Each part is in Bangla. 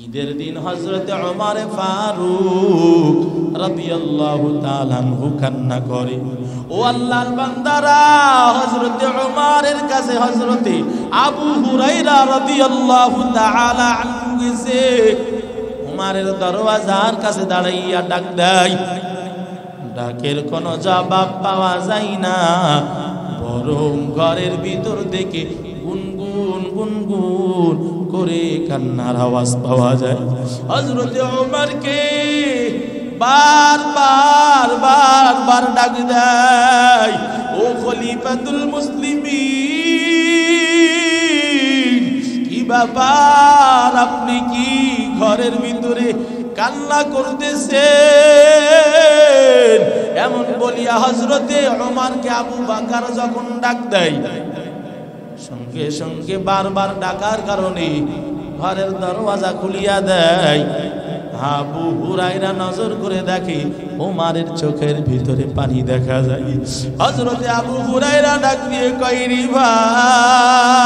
ঈদের দিন হযরতে ওমর ফারুক রাদিয়াল্লাহু তাআলা আনহু কান্না করে। ও আল্লাহর বান্দারা, হযরতে ওমরের কাছে হযরতে আবু হুরায়রা রাদিয়াল্লাহু তাআলা আনহু গেছে। ওমরের দরওয়াজার কাছে দাঁড়াইয়া ডাক দেয়, ডাকের কোনো জবাব পাওয়া যায় না, বরং ঘরের ভিতর থেকে গুনগুন গুনগুন করে কান্নার আওয়াজ পাওয়া যায়। হযরতে ওমরকে বারবার ডাক দেয়, ও খলিফাতুল মুসলিমিন, কি ব্যাপার, আপনি কি ঘরের ভিতরে কান্না করতেছেন? এমন বলিয়া হযরতে ওমরকে আবু বকর যখন ডাক দেয়, সঙ্গে সঙ্গে বারবার ডাকার কারণে ঘরের দরওয়াজা খুলিয়া দেয়। আবু হুরায়রা নজর করে দেখে ওমরের চোখের ভিতরে পানি দেখা যায়। হযরতে আবু হুরায়রা ডাক দিয়ে কয়, রে ভাই,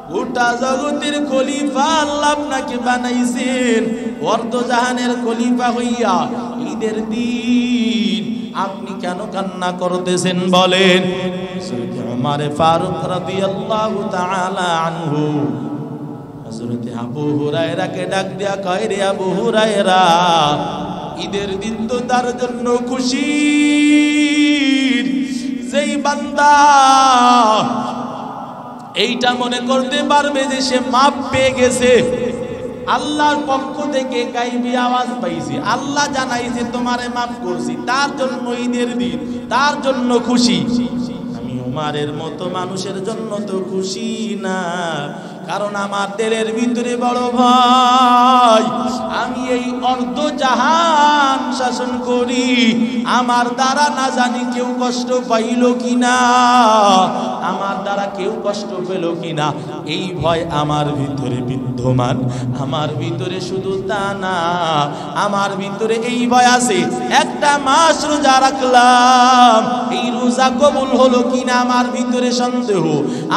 গোটা জগতের খলিফা আল্লাহ আপনাকে বানাইছেন, অর্ধজাহানের খলিফা হইয়া ঈদের দিন আপনি কেন কান্না করতেছেন বলেন? ওমর ফারুক রাদিয়াল্লাহু তাআলা আনহু হযরতে আবু হুরায়রাকে ডাক দিয়া কয়, রে আবু হুরায়রা, ঈদের দিন তো তার জন্য খুশি যেই বান্দা এইটা মনে করতে পারবে যে সে মাপ পেয়ে গেছে, আল্লাহর পক্ষ থেকে গায়বী আওয়াজ পাইছে, আল্লাহ জানাইছে তোমারে মাফ করছি, তার জন্য ঈদের দিন, তার জন্য খুশি। আমি ওমরের মতো মানুষের জন্য তো খুশি না, কারণ আমার দিলের ভিতরে বড় ভয়। আমি এই অর্ধ জাহান শাসন করি, আমার দ্বারা না জানি কেউ কষ্ট পাইল কিনা, আমার দ্বারা কেউ কষ্ট পেল কিনা, এই ভয় আমার ভিতরে বিদ্যমান। আমার ভিতরে শুধু তা না, আমার ভিতরে এই ভয় আছে, একটা মাস রোজা রাখলাম, এই রোজা কবুল হলো কিনা আমার ভিতরে সন্দেহ,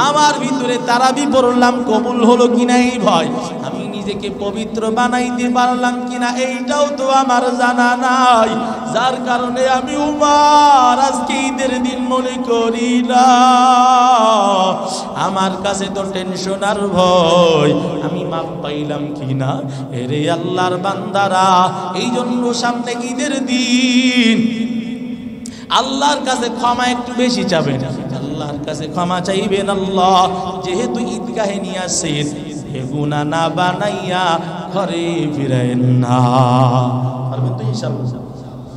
আমার ভিতরে তারাবি পড়লাম কবুল হলো কিনা এই ভয়, আমি নিজেকে পবিত্র বানাইতে পারলাম কিনা এইটাও তো আমার জানা নাই। যার কারণে আমি উমর আজকে ঈদের দিন মনে করি না, আমার কাছে তো টেনশন আর ভয়, আমি মাপ পাইলাম কিনা। এরে আল্লাহর বান্দারা, এই জন্য সামনে ঈদের দিন আল্লাহর কাছে ক্ষমা একটু বেশি চাবেন, আল্লাহর কাছে ক্ষমা চাইবেন। আল্লাহ যেহেতু ঈদগাহে নিয়ে আসেন, হে গুনাহ না বানাইয়া ঘরে ফিরায়েন না। পারবেন তো ইনশাআল্লাহ?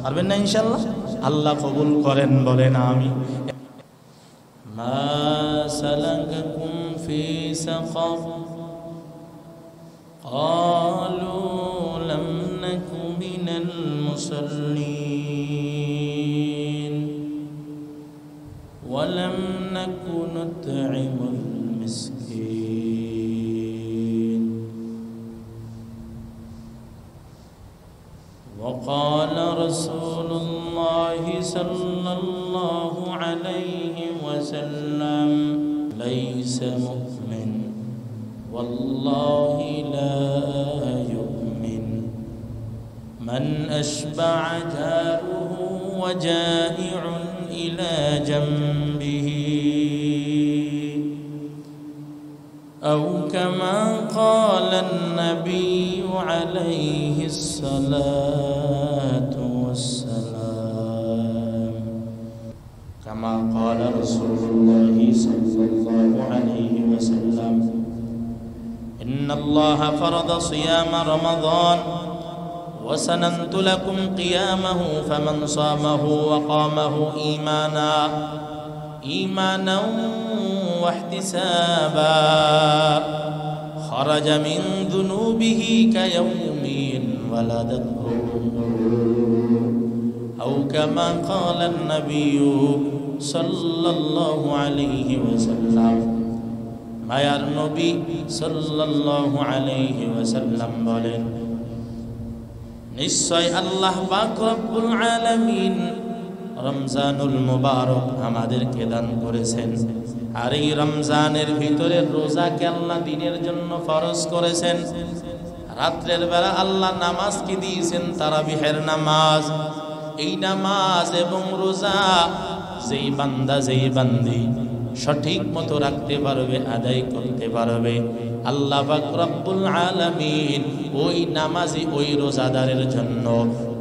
পারবেন না ইনশাআল্লাহ? আল্লাহ কবুল করেন, বলেন আমিন। মা সালাকাকুম ফি সাকার ক্বালু লাম নাকু মিনাল মুসাল্লিন ওয়া লাম নাকু নুতঈমুল মিসকিন ওয়া ক্বালা রাসূলুল্লাহি সাল্লাল্লাহু আলাইহি ওয়াসাল্লাম লাইসা মুমিন والله لا يؤمن من أشبع جاره وجائع إلى جنبه أو كما قال النبي عليه الصلاة والسلام كما قال رسول الله صلى الله عليه وسلم إن الله فرض صيام رمضان وسننت لكم قيامه فمن صامه وقامه إيمانا واحتسابا خرج من ذنوبه كيوم ولدته أو كما قال النبي صلى الله عليه وسلم মায়ার নবী সাল্লাল্লাহু আলাইহি ওয়াসাল্লাম বলেন, নিশ্চয় আল্লাহ পাক রব্বুল আলামিন রমজানুল মুবারক আমাদেরকে দান করেছেন। আর এই রমজানের ভিতরে রোজাকে আল্লাহ দিনের জন্য ফরজ করেছেন। রাত্রের বেলা আল্লাহ নামাজ কি দিয়েছেন? তারাবিহের নামাজ। এই নামাজ এবং রোজা যেই বান্দা যেই বান্দি সঠিক মতো রাখতে পারবে, আদায় করতে পারবে, আল্লাহ পাক রব্বুল আলামিন ওই নামাজি ওই রোজাদারের জন্য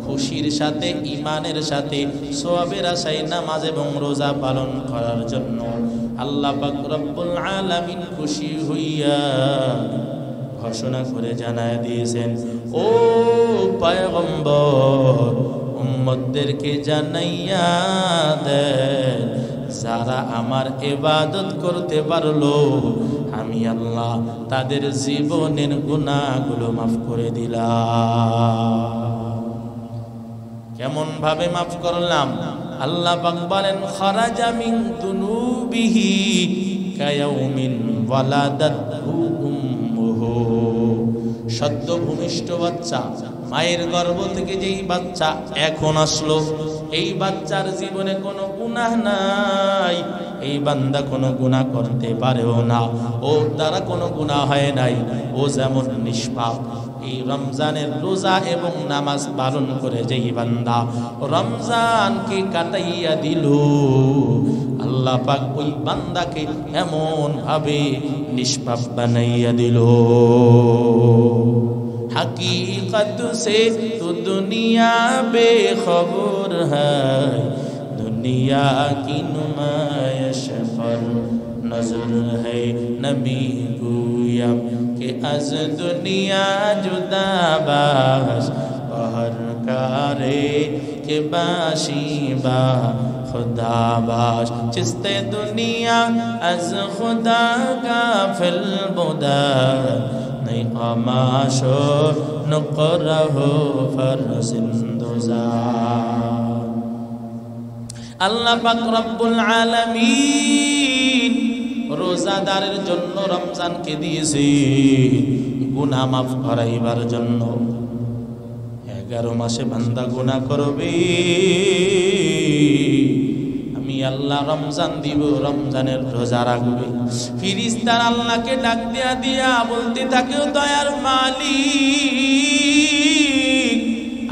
খুশির সাথে ঈমানের সাথে সওয়াবের আশায় নামাজ এবং রোজা পালন করার জন্য আল্লাহ পাক রব্বুল আলামিন খুশি হইয়া ঘোষণা করে জানায় দিয়েছেন, ও পয়গম্বর উম্মতদেরকে জানাইয়া দেন, যারা আমার ইবাদত করতে পারলো আমি আল্লাহ তাদের জীবনের গুনাহগুলো মাফ করে দিলাম। কেমন ভাবে মাফ করলাম? আল্লাহ পাক বলেন, খারাজা মিন দুনুবিহি কায়াউমিন ওয়ালাদাতহু উম্মুহু। সদ্য ভূমিষ্ঠ বাচ্চা, মায়ের গর্ভ থেকে যেই বাচ্চা এখন আসলো, এই বাচ্চার জীবনে কোনো গুনাহ নাই, এই বান্দা কোনো গুনাহ করতে পারেও না, ওর দ্বারা কোনো গুনাহ হয় নাই, ও যেমন নিষ্পাপ। এই রমজানের রোজা এবং নামাজ পালন করে যেই বান্দা রমজানকে কাটাইয়া দিল, আল্লাহ পাক ওই বান্দাকে এমন ভাবে নিষ্পাপ বানাইয়া দিল। हकीकत से तो दुनिया बेखबर है, दुनिया की नुमाइश पर नजर है। नबी गोयम के अज दुनिया जुदा बाश बहर कारे के बाशिबा खुदा बाश चिस्ते दुनिया अज खुदा का फिल बुदा नहीं अमाशो नकरहो फरसिंदुजा। আল্লাহ পাক রব্বুল আলামিন রোজাদারের জন্য রমজানকে দিয়েছে গুনাহ মাফ করাইবার জন্য। 11 মাসে বান্দা গুনাহ করবে, আমি আল্লাহ রমজান দিব, রমজানের রোজা রাখবে। ফেরেশতারা আল্লাহকে ডাক দিয়া দিয়া বলতে থাকে, দয়ার মালিক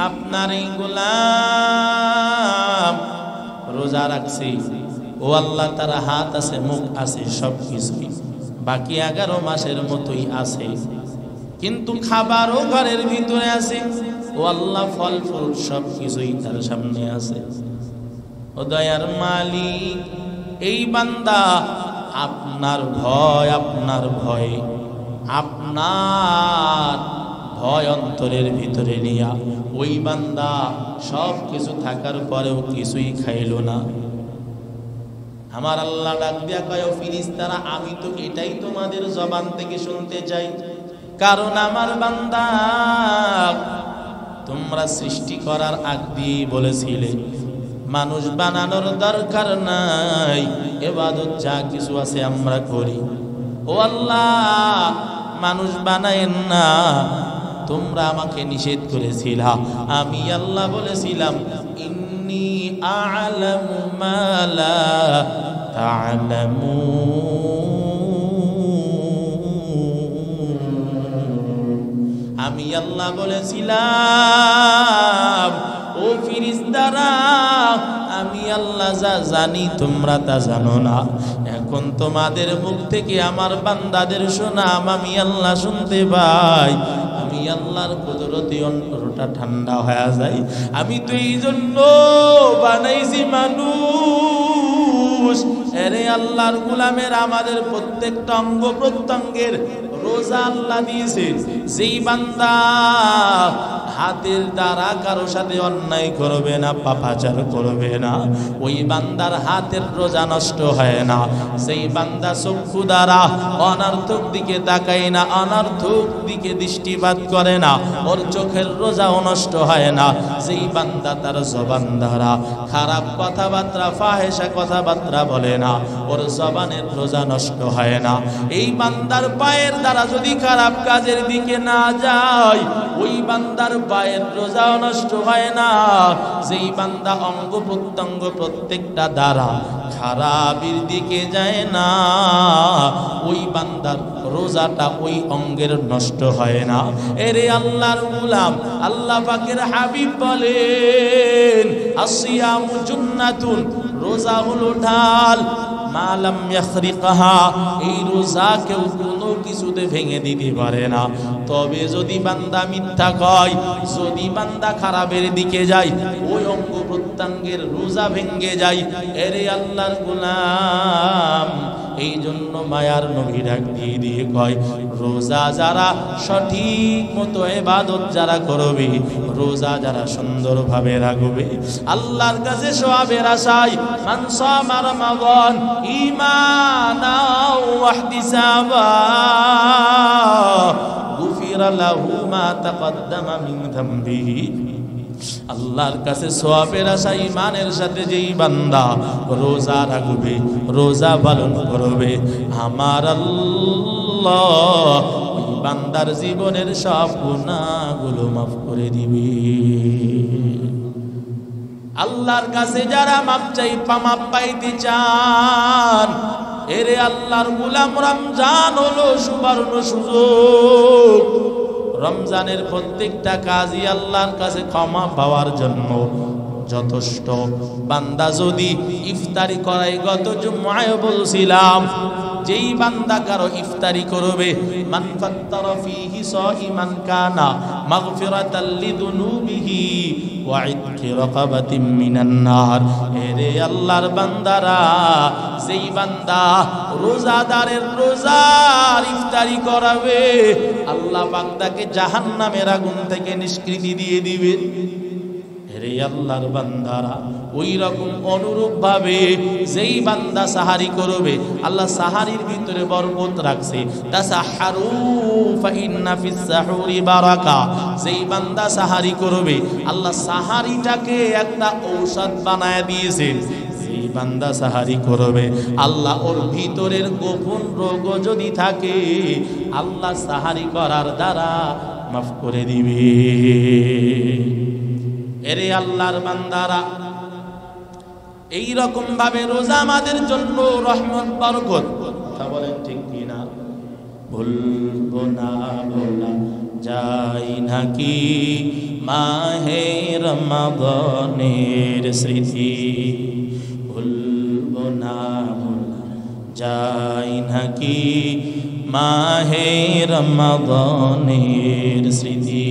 আপনার এই গোলাম রোজা রাখছে, ও আল্লাহ তার হাত আছে, মুখ আছে, সব কিছুই বাকি 11 মাসের মতোই আছে, কিন্তু খাবারও ঘরের ভিতরে আছে, ও আল্লাহ ফল ফুল সব কিছুই তার সামনে আছে। ও দয়ার মালিক এই বান্দা আপনার ভয়, আপনার ভয়, আপনার ভয় অন্তরের ভিতরে নিয়া ওই বান্দা সব কিছু থাকার পরেও কিছুই খাইল না। আমার আল্লাহ ডাক দিয়া কয়, ফেরেশতারা আমি তো এটাই তোমাদের জবান থেকে শুনতে চাই, কারণ আমার বান্দা তোমরা সৃষ্টি করার আগ দিয়ে বলেছিলে মানুষ বানানোর দরকার নাই, ইবাদত যা কিছু আছে আমরা করি। ও আল্লাহ মানুষ বানায়েন না, তোমরা আমাকে নিষেধ করেছিলা, আমি আল্লাহ বলেছিলাম ইন্নী আ'লামু মা লা তা'লামুন। আমি আল্লাহ বলেছিলাম, ও ফেরেশতারা আমি আল্লাহ যা জানি তোমরা তা জানো না। এখন তোমাদের মুখ থেকে আমার বান্দাদের শোনাম আমি আল্লাহ শুনতে পাই, আমি আল্লাহর কুদরতে অন্তরটা ঠান্ডা হয়ে যায়। আমি তো এই জন্য বানাইছি মানুষ, এরে আল্লাহর গোলামের আমাদের প্রত্যেকটা অঙ্গ প্রত্যঙ্গের রোজা আল্লাহ দিয়েছে। যেই বান্দা হাতের দ্বারা কারো সাথে অন্যায় করবে না, পাপাচার করবে না, ওই বান্দার হাতের রোজা নষ্ট হয় না। সেই বান্দা চক্ষু দ্বারা অনর্থক দিকে তাকায় না, অনর্থক দিকে দৃষ্টিপাত করে না, ওর চোখের রোজাও নষ্ট হয় না। যেই বান্দা তার জবান দ্বারা খারাপ কথাবার্তা, ফাহেসা কথাবার্তা বলে না, ওর জবানের রোজা নষ্ট হয় না। এই বান্দার পায়ের দ্বারা যদি খারাপ কাজের দিকে না যায়, ওই বান্দার পায়ের রোজাও নষ্ট হয় না। যেই বান্দা অঙ্গ প্রত্যঙ্গ প্রত্যেকটা দ্বারা খারাপের দিকে যায় না, ওই বান্দার রোজাটা ওই অঙ্গের নষ্ট হয় না। এরে আল্লাহর গোলাম, আল্লাহ পাকের হাবিব বলেন, আসিয়ামু জুন্নাতুন, রোজা হলো ঢাল, মালাম ইয়াখরিকাহা, এই রোজা কেউ কোনো কিছুতে ভেঙে দিতে পারে না। তবে যদি বান্দা মিথ্যা কয়, যদি বান্দা খারাপের দিকে যায়, ওই অঙ্গ প্রত্যঙ্গের রোজা ভেঙে যায়। এরে আল্লাহর গোলাম, এই জন্য মায়ার নবী ডাক দিয়ে দিয়ে কয়, রোজা যারা সঠিক মতো ইবাদত যারা করবে, রোজা যারা সুন্দরভাবে রাখবে, আল্লাহর কাছে সওয়াবের আশায়, মান সামা রমাদান ঈমানাও ওয়া ইহতিসাবা গুফিরা লাহু মা তাকদ্দামা মিন যামবিহি। আল্লাহর কাছে সওয়াবের আশা ঈমানের সাথে যেই বান্দা রোজা রাখবে, রোজা পালন করবে, আমার আল্লাহ ওই বান্দার জীবনের সব গুনাহগুলো মাফ করে দিবে। আল্লাহর কাছে যারা মাপ পাইতে চান, এরে আল্লাহর গোলাম, রমজান হলো সুবর্ণ সুযোগ। রমজানের প্রত্যেকটা কাজই আল্লাহর কাছে ক্ষমা পাওয়ার জন্য যথেষ্ট। বান্দা যদি ইফতারি করায়, গত জুমআয় বলছিলাম, যেই বান্দা কারো ইফতারি করবে, মান ফাত্তারা ফীহি সাইমান কানা মাগফিরাতাল লিযুনুবিহি ওয়া ইতকি রাকাবাতিন মিনান নার। এরে আল্লাহর বান্দারা, যেই বান্দা রোজাদারের রোজার ইফতারি করাবে, আল্লাহ বান্দাকে জাহান্নামের আগুন থেকে নিষ্কৃতি দিয়ে দিবে। রে আল্লাহর বান্দারা, ওই রকম অনুরূপ ভাবে যেই বান্দা সাহারি করবে, আল্লাহ সাহারির ভিতরে বরকত রাখছে। তাসাহারু ফা ইন্না ফিস সাহুরি বারাকা, যেই বান্দা সাহারি করবে, আল্লাহ সাহারিটাকে একটা ঔষধ বানায় দিয়েছেন। যেই বান্দা সাহারি করবে, আল্লাহ ওর ভিতরের গোপন রোগ যদি থাকে, আল্লাহ সাহারি করার দ্বারা মাফ করে দিবে। এরে আল্লাহর বান্দারা, এই রকম ভাবে রোজা আমাদের জন্য রহমত বরকত। কথা বলেন ঠিক কিনা? ভুলবো না বলা যায় নাকি মাহে রমাদানের স্মৃতি, ভুলবো না বলা যায় নাকি মাহে রমাদানের স্মৃতি।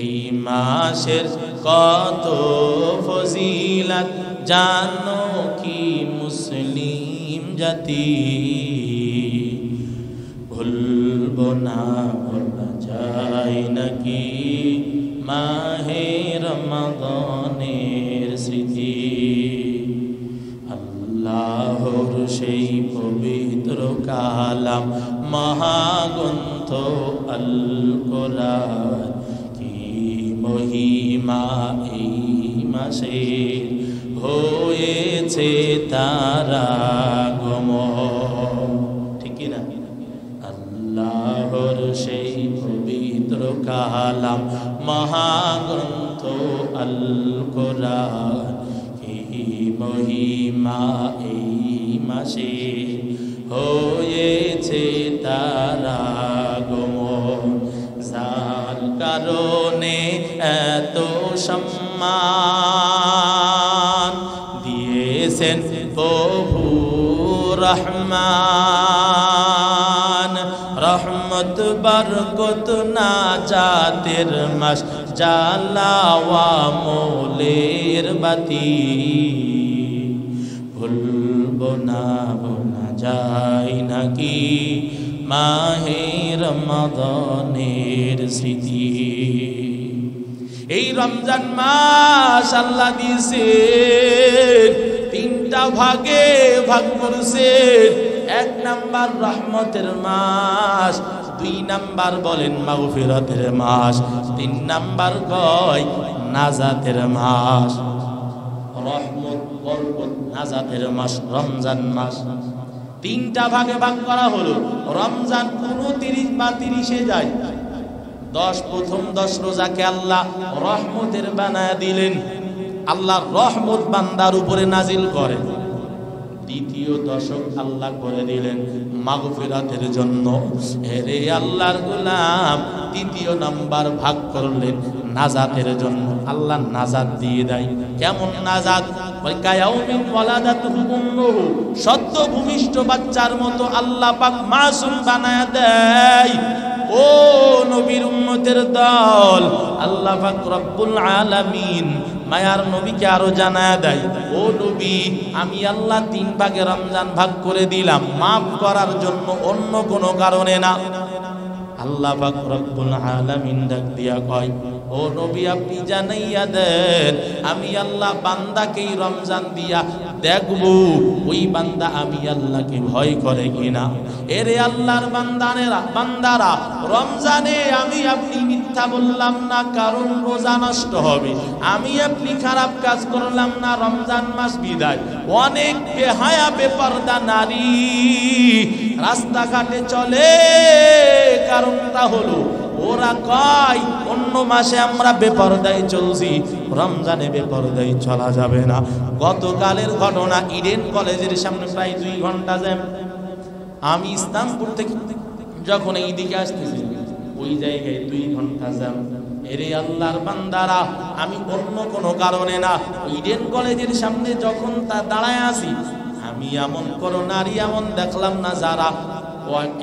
এই মাসের কত ফজিলত জানো কি মুসলিম জাতি, ভুলবো না বলা যায় নাকি মাহে রমাদানের স্মৃতি। আল্লাহর সেই পবিত্র কালাম মহাগ্রন্থ আল কোরআন, মহিমা এই মাসে হয়েছে তারা আগমন। ঠিক না? আল্লাহর সেই পবিত্র কালাম মহাগ্রন্থ আল কোরআন, কি মহিমা এই মাসে হয়েছে তারা আগমন। যার কারণে এত সম্মান দিয়েছেন প্রভু রহমান, রহমত বরকত নাজাতের মাস, জ্বালাওয়া মোলের বাতি। ভুলবো না বলা যায় নাকি মাহে রমাদানের স্মৃতি। এই রমজান মাস আল্লাহ দিয়েছেন, তিনটা ভাগে ভাগ করেছেন। 1 নাম্বার রহমতের মাস, 2 নাম্বার বলেন মাগফিরাতের মাস, 3 নাম্বার কয় নাজাতের মাস। রহমত বরকত নাজাতের মাস রমজান মাস। তিনটা ভাগে ভাগ করা হলো। রমজান 29 বা 30-এ যায়। 10 প্রথম 10 রোজাকে আল্লাহ রহমতের বানায়া দিলেন, আল্লাহর রহমত বান্দার উপরে নাজিল করে। দ্বিতীয় দশক আল্লাহ করে দিলেন মাগফিরাতের জন্য। হেরে আল্লাহর গোলাম, তৃতীয় নাম্বার ভাগ করলেন নাজাতের জন্য। আল্লাহ নাজাত দিয়ে দেয়। কেমন নাজাত? কায়াউমিন ওয়ালাদাতুহু উম্মুহু, সদ্য ভূমিষ্ঠ বাচ্চার মতো আল্লাহ পাক মাসুম বানায়া দেয়। ও নবীর উম্মতের দল, আল্লাহ পাক রব্বুল আলামিন মায়ার নবীকে আরো জানায়া দেয়, ও নবী, আমি আল্লাহ 3 ভাগে রমজান ভাগ করে দিলাম, মাফ করার জন্য, অন্য কোনো কারণে না। আল্লাহ পাক রব্বুল আলামিন ডাক দিয়া কয়, ও নবী, আপনি জানাইয়া দেন, আমি আল্লাহ বান্দাকে রমজান দিয়া দেখব ওই বান্দা আমি আল্লাহকে ভয় করে কিনা। এরে আল্লাহর বান্দারা, রমজানে আমি আপনি মিথ্যা বললাম না, কারণ রোজা নষ্ট হবে। আমি আপনি খারাপ কাজ করলাম না, রমজান মাস বিদায়। অনেক বেহায়া বেপরদা নারী রাস্তাঘাটে চলে, কারণটা হলো ওরা কয় অন্য মাসে আমরা বেপরদায় চলছি, রমজানে বেপরদায় চলা যাবে না। গতকালের ঘটনা, ইডেন কলেজের সামনে প্রায় 2 ঘন্টা জ্যাম। আমি ইসলামপুর থেকে যখন এইদিকে আসতেছি, ওই জায়গায় 2 ঘন্টা জ্যাম। এরে আল্লাহর বান্দারা, আমি অন্য কোনো কারণে না, ইডেন কলেজের সামনে যখন তা দাঁড়ায় আছি, আমি এমন কোন নারী এমন দেখলাম না যারা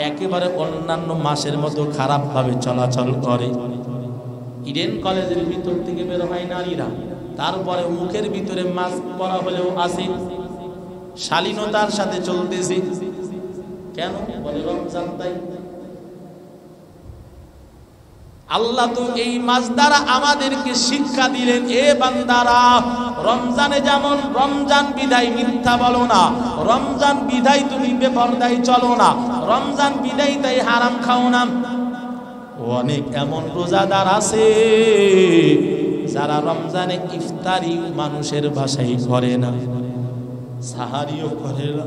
একেবারে অন্যান্য মাসের মতো খারাপ ভাবে চলাচল করে। ইডেন কলেজের ভিতর থেকে বের হয় নারীরা, তারপরে মুখের ভিতরে মাস্ক পরা হলেও আছে, শালীনতার সাথে চলতেছে। কেন? বলে রমজান তাই। আল্লাহ তো এই মাস দ্বারা আমাদেরকে শিক্ষা দিলেন, এ বান্দারা, রমজানে যেমন রমজান বিদায় মিথ্যা বলো না, রমজান বিদায় তুমি বেপরদায় চলো না, রমজান বিদায় তাই হারাম খাও না। অনেক এমন রোজাদার আছে যারা রমজানে ইফতারি মানুষের বাসায় করে না, সাহারিও করে না।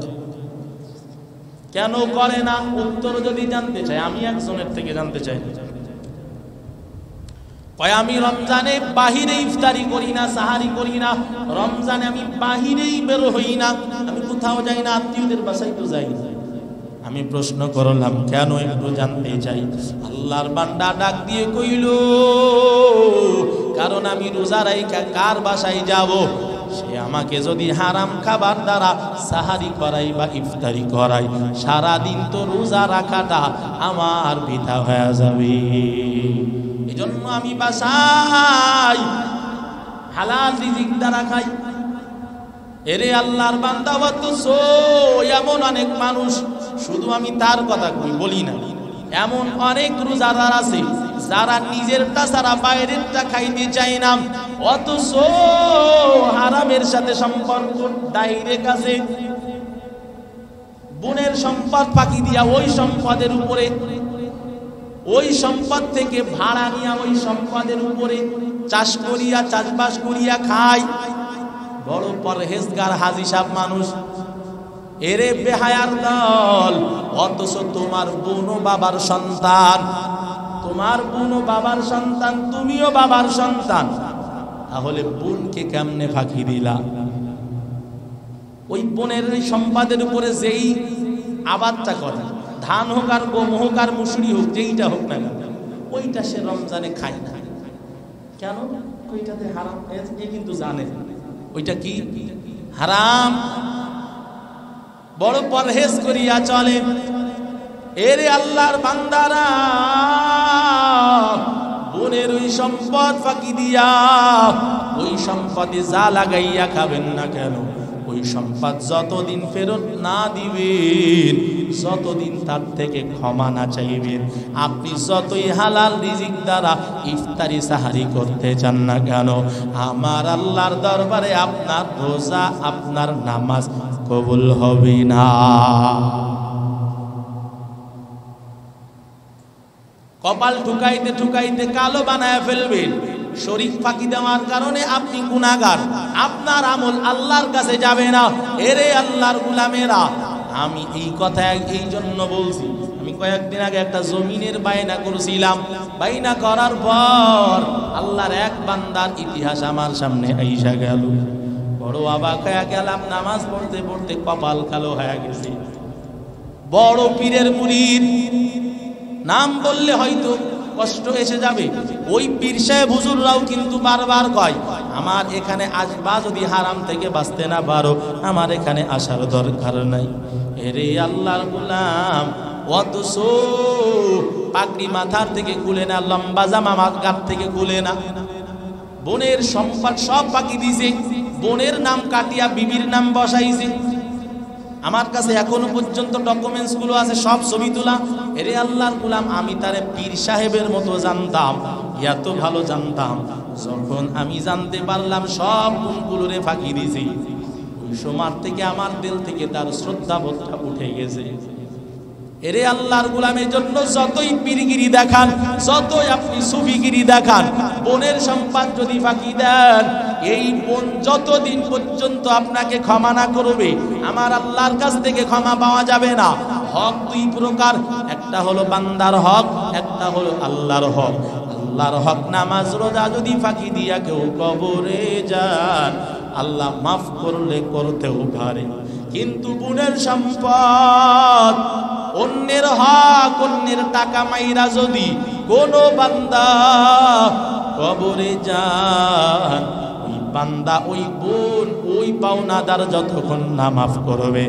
কেন করে না? উত্তর যদি জানতে চাই, আমি একজনের থেকে জানতে চাই। আমি রমজানে বাহিরে ইফতারি করি না, সাহারি করি না, রমজানে আমি বাহিরেই বের হই না, আমি কোথাও যাই না, আত্মীয়দের বাসায় তো যাই। আমি প্রশ্ন করলাম কেন, একটু জানতে চাই। আল্লাহর বান্দা ডাক দিয়ে কইল, কারণ আমি রোজা রাইখা কার বাসায় যাব? সে আমাকে যদি হারাম খাবার দ্বারা সাহারি করাই বা ইফতারি করাই, সারাদিন তো রোজা রাখাটা আমার বৃথা হয়ে যাবে। এজন্য আমি বাসায় হালাল রিজিক দ্বারা খাই। এরে আল্লাহর বান্দা, অথচ এমন অনেক মানুষ, শুধু আমি তার কথা বলি না, এমন অনেক রোজাদার আছে যারা নিজেরটা ছাড়া বাইরেরটা খাইতে চায় না, অথচ হারামের সাথে সম্পর্ক ডাইরেক্ট আছে। বোনের সম্পদ ফাঁকি দিয়া ওই সম্পদের উপরে, ওই সম্পদ থেকে ভাড়া নিয়া ওই সম্পদের উপরে চাষবাস করিয়া খায়। বড় পরহেজগার হাজি সাহেব মানুষ। এরে বেহায়ার দল, অথচ তোমার বোন ও বাবার সন্তান, তোমার বোন ও বাবার সন্তান, তুমিও বাবার সন্তান, তাহলে বোনকে কেমনে ফাঁকি দিলা? ওই বোনের সম্পদের উপরে যেই আবাদটা করে, ধান হোক আর গম হোক আর মুসুরি হোক, যেইটা হোক না কেন, ওইটা সে রমজানে খায় না। কেন? ওইটাতে হারাম। এ কিন্তু জানে ওইটা কি হারাম, বড় পরহেজ করিয়া চলে। এরে আল্লাহর বান্দারা, বোনের ওই সম্পদ ফাঁকি দিয়া ওই সম্পদে যা লাগাইয়া খাবেন না কেন, ওই সম্পদ যতদিন ফেরত না দিবেন, যতদিন তার থেকে ক্ষমা না চাইবেন, আপনি যতই হালাল রিজিক দ্বারা ইফতারি সাহারি করতে চান না কেন, আমার আল্লাহর দরবারে আপনার রোজা, আপনার নামাজ কবুল হবে না। কপাল ঠুকাইতে ঠুকাইতে কালো বানায় ফেলবেন। শরীক ফাঁকি দেওয়ার কারণে আপনি গুনাহগার, আপনার আমল আল্লাহর কাছে যাবে না। এরে আল্লাহর গোলামেরা, আমি এই কথা এই জন্য বলছি, আমি কয়েকদিন আগে একটা জমিনের বায়না করেছিলাম। বায়না করার পর আল্লাহর এক বান্দার ইতিহাস আমার সামনে আইসা গেল। বড় অবাক হয়ে গেলাম, নামাজ পড়তে পড়তে কপাল কালো হয়ে গেছে। বড় পীরের মুরিদ, নাম বললে হয়তো কষ্ট এসে যাবে। ওই পীর সাহেব হুজুররাও কিন্তু বারবার কয়, আমার এখানে আসবা যদি হারাম থেকে বাঁচতে না পারো, আমার এখানে আসার দরকার নাই। এরে আল্লাহর গোলাম, অথচ পাগড়ি মাথার থেকে খুলে না, লম্বা জামা মাথার থেকে খুলে না, বোনের সম্পদ সব বাকি দিছে, বোনের নাম কাটিয়া বিবির নাম বসাইছে। আমার কাছে এখনো পর্যন্ত ডকুমেন্টস গুলো আছে, সব ছবি তোলা। এরে আল্লাহর গোলাম, আমি তারে পীর সাহেবের মতো জানতাম, এত ভালো জানতাম। যখন আমি জানতে পারলাম সব গুণগুলোরে ফাঁকি দিছি, ওই সময় থেকে আমার দিল থেকে তার শ্রদ্ধা বোধটা উঠে গেছে। এরে আল্লাহর গোলামের জন্য যতই পীরগিরি দেখান, যতই আপনি সুফিগিরি দেখান, বোনের সম্পদ যদি ফাঁকি দেন, এই বোন যতদিন পর্যন্ত আপনাকে ক্ষমা না করবে, আমার আল্লাহর কাছ থেকে ক্ষমা পাওয়া যাবে না। হক দুই প্রকার, একটা হলো বান্দার হক, একটা হলো আল্লাহর হক। আল্লাহর হক নামাজ রোজা যদি ফাঁকি দিয়া কেউ কবরে যান, আল্লাহ মাফ করলে করতেও পারে। কিন্তু বোনের সম্পদ, অন্যের হক, অন্যের টাকা মাইরা যদি কোনো বান্দা কবরে যান, ওই বান্দা, ওই বোন, ওই পাওনাদার যতক্ষণ না মাফ করবে,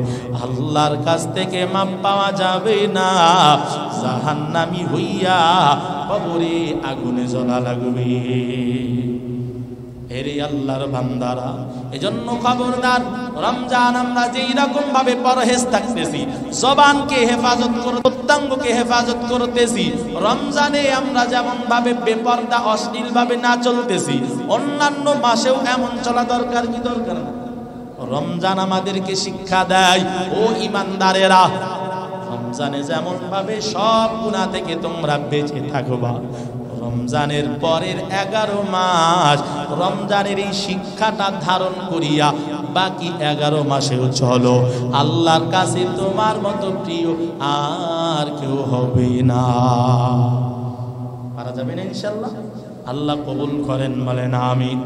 আল্লাহর কাছ থেকে মাফ পাওয়া যাবে না। জাহান্নামী হইয়া কবরে আগুনে জ্বলা লাগবে। এরে আল্লাহর বান্দারা, এজন্য খবরদার, রমজান আমরা যেই রকম ভাবে পরহেজ থাকতেছি, জবানকে হেফাজত করে, প্রত্যঙ্গকে হেফাজত করতেছি, রমজানে আমরা যেমন ভাবে বেপরদা অশ্লীল ভাবে না চলতেছি, অন্যান্য মাসেও এমন চলা দরকার কি দরকার না? রমজান আমাদেরকে শিক্ষা দেয়, ও ইমানদারেরা, রমজানে যেমন ভাবে সব গুনাহ থেকে তোমরা বেঁচে থাকবা, রমজানের পরের 11 মাস রমজানের এই শিক্ষাটা ধারণ করিয়া বাকি 11 মাসেও চলো। আল্লাহর কাছে তোমার মতো প্রিয় আর কেউ হবে না। পারা যাবে না ইনশাআল্লাহ? আল্লাহ কবুল করেন, বলেন আমিন।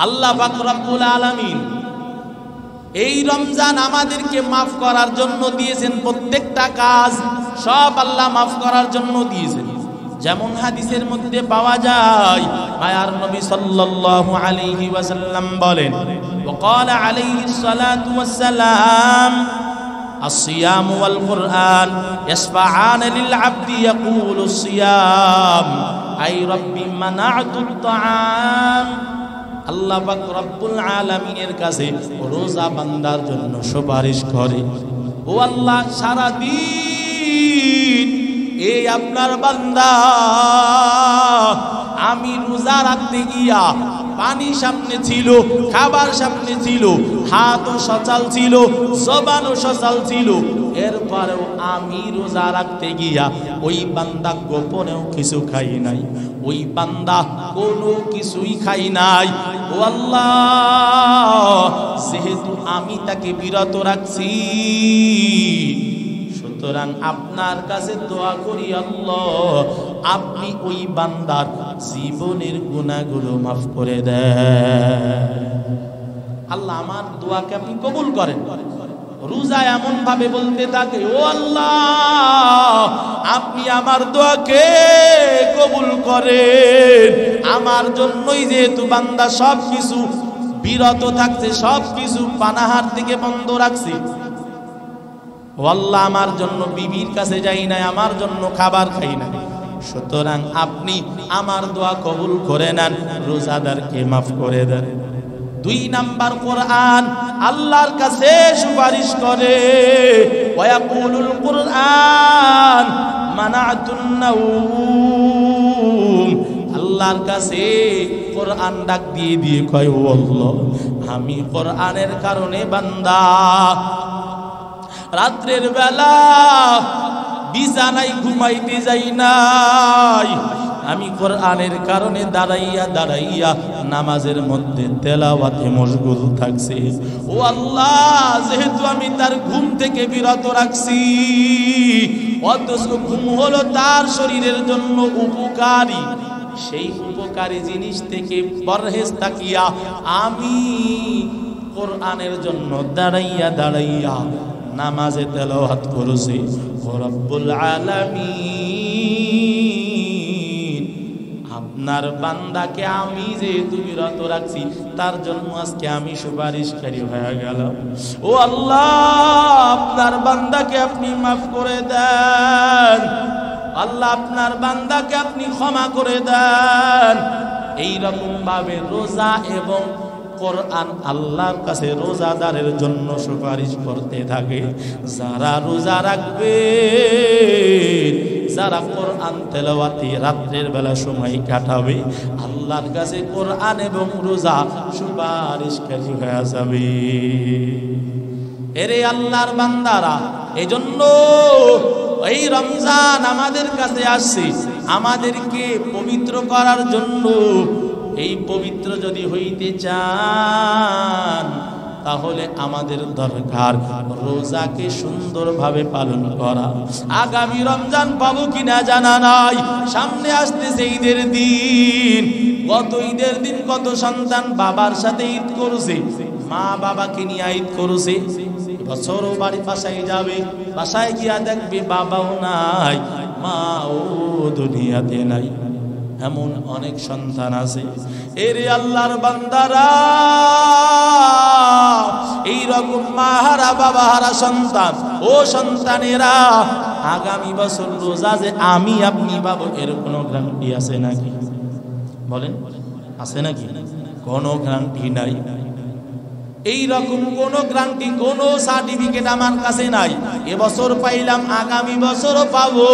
আল্লাহ পাক রব্বুল আলামিন এই রমজান আমাদেরকে মাফ করার জন্য দিয়েছেন। প্রত্যেকটা কাজ সব আল্লাহ মাফ করার জন্য দিয়েছেন। যেমন হাদিসের মধ্যে পাওয়া যায়, মায়ার নবী সাল্লাল্লাহু আলাইহি ওয়াসাল্লাম বলেন, ওয়াকালা আলাইহিস সালাতু ওয়াসসালাম, الصيام والقرآن يشفعان للعبد يقول الصيام أي ربي منعت الطعام। আল্লাহ পাক রব্বুল আলামিনের কাছে রোজা বান্দার জন্য সুপারিশ করে, ও আল্লাহ, সারা দিন এই আপনার বান্দা আমি রোজা রাখতে গিয়া পানি সামনে ছিল, খাবার সামনে ছিল, হাতও সচল ছিল, জবানও সচল ছিল, এরপরেও আমি রোজা রাখতে গিয়া ওই বান্দা গোপনেও কিছু খাই নাই, ওই বান্দা কোনো কিছুই খাই নাই। ও আল্লাহ, যেহেতু আমি তাকে বিরত রাখছি, সুতরাং আপনার কাছে দোয়া করি, আল্লাহ আপনি ওই বান্দার জীবনের গুনাহগুলো মাফ করে দেন। আল্লাহ আমার দোয়াকে আপনি কবুল করেন। রোজা এমন ভাবে বলতে থাকে, ও আল্লাহ আপনি আমার দোয়াকে কবুল করেন। আমার জন্যই যেহেতু বান্দা সব কিছু বিরত থাকছে, সব কিছু পানাহার থেকে বন্ধ রাখছে, ও আল্লাহ আমার জন্য বিবির কাছে যাই নাই, আমার জন্য খাবার খাই নাই, সুতরাং আপনি আমার দোয়া কবুল করে নেন, রোজাদারকে মাফ করে দেন। 2 নাম্বার, কোরআন আল্লাহর কাছে সুপারিশ করে, ওয়ায়াকুলুল কুরআন মানাতুন নাউম। আল্লাহর কাছে কোরআন ডাক দিয়ে দিয়ে কয়, ও আল্লাহ আমি কোরআনের কারণে বান্দা রাত্রের বেলা বিছানায় ঘুমাইতে যাই নাই, আমি কোরআনের কারণে দাঁড়াইয়া দাঁড়াইয়া নামাজের মধ্যে তেলাওয়াতে মশগুল থাকছি। ও আল্লাহ, যেহেতু আমি তার ঘুম থেকে বিরত রাখছি, অথচ ঘুম হলো তার শরীরের জন্য উপকারী, সেই উপকারী জিনিস থেকে পরহেজ থাকিয়া আমি কোরআনের জন্য দাঁড়াইয়া দাঁড়াইয়া নামাজে তেলাওয়াত করছি। ও রব্বুল আলামিন, আপনার বান্দাকে আমি যেহেতু বিরত রাখছি, তার জন্য আজকে আমি সুপারিশকারী হয়ে গেলাম। ও আল্লাহ, আপনার বান্দাকে আপনি মাফ করে দেন। আল্লাহ, আপনার বান্দাকে আপনি ক্ষমা করে দেন। এইরকম ভাবে রোজা এবং কোরআন আল্লাহর কাছে রোজাদারের জন্য সুপারিশ করতে থাকে। যারা রোজা রাখবে, যারা কোরআন তেলাওয়াতে রাত্রের বেলা সময় কাটাবে, আল্লাহর কাছে কোরআন এবং রোজা সুপারিশকারী হয়ে যাবে। এরে আল্লাহর বান্দারা, এজন্য এই রমজান আমাদের কাছে আসছে আমাদেরকে পবিত্র করার জন্য। এই পবিত্র যদি হইতে চান, তাহলে আমাদের দরকার রোজাকে সুন্দরভাবে পালন করা। আগামী রমজান পাবো কিনা জানা নাই, সামনে আসতেছে ঈদের দিন। গত ঈদের দিন কত সন্তান বাবার সাথে ঈদ করছে, মা বাবাকে নিয়ে ঈদ করছে। বছরও বাড়ি বাসায় যাবে, বাসায় গিয়া দেখবে বাবাও নাই, মাও দুনিয়াতে নাই। এমন অনেক সন্তান আছে। এরে আল্লাহর বান্দারা, এইরকম মা হারা বাবা হারা সন্তান, ও সন্তানেরা, আগামী বছর রোজা যে আমি আপনি পাবো, এর কোনো গ্যারান্টি আছে নাকি? বলেন, আছে নাকি? কোনো গ্যারান্টি নাই। এইরকম কোনো গ্যারান্টি, কোনো সার্টিফিকেট আমার কাছে নাই। এবছর পাইলাম, আগামী বছরও পাবো,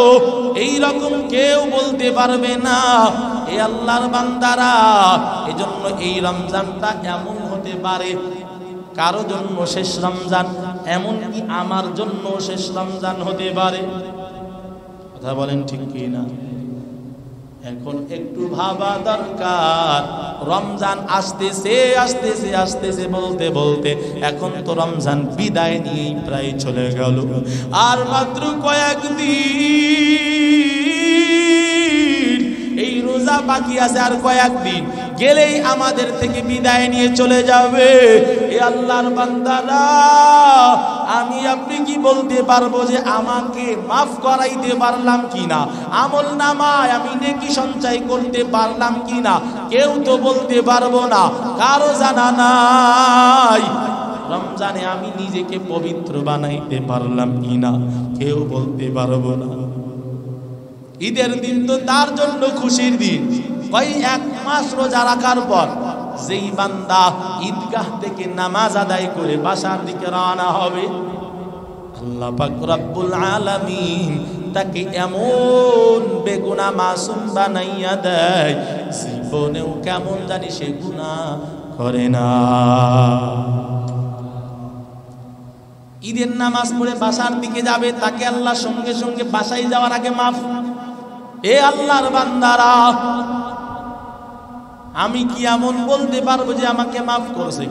এইরকম কেউ বলতে পারবে না। এ আল্লাহর বান্দারা, এজন্য এই রমজানটা এমন হতে পারে কারো জন্য শেষ রমজান, এমনকি আমার জন্য শেষ রমজান হতে পারে। কথা বলেন ঠিক কি না? এখন একটু ভাবা দরকার। রমজান আসতেছে আসতেছে আসতেছে বলতে বলতে এখন তো রমজান বিদায় নিয়ে প্রায় চলে গেল। আর মাত্র কয়েকদিন এই রোজা বাকি আছে, আর কয়েকদিন গেলেই আমাদের থেকে বিদায় নিয়ে চলে যাবে। এ আল্লাহর বান্দারা, আমি আপনি কি বলতে পারবো যে আমাকে মাফ করাইতে পারলাম কিনা? আমল নামায় আমি নেকি সঞ্চয় করতে পারলাম কিনা? কেউ তো বলতে পারবো না, কারো জানা নাই। রমজানে আমি নিজেকে পবিত্র বানাইতে পারলাম কিনা? কেউ বলতে পারবো না। ঈদের দিন তো তার জন্য খুশির দিন। ওই এক মাস রোজা রাখার পর যেই বান্দা ঈদগাহ থেকে নামাজ আদায় করে বাসার দিকে রওনা হবে, আল্লাহ পাক রব্বুল আলামিন তাকে এমন বেগুনাহ মাসুম বানাইয়া দেয়, জীবনেও কেমন জানি সে গুনাহ করে না। ঈদের নামাজ পড়ে বাসার দিকে যাবে, তাকে আল্লাহ সঙ্গে সঙ্গে বাসায় যাওয়ার আগে মাফ। এ আল্লাহর বান্দারা, আমি কি এমন বলতে পারবো যে আমাকে মাফ করছে?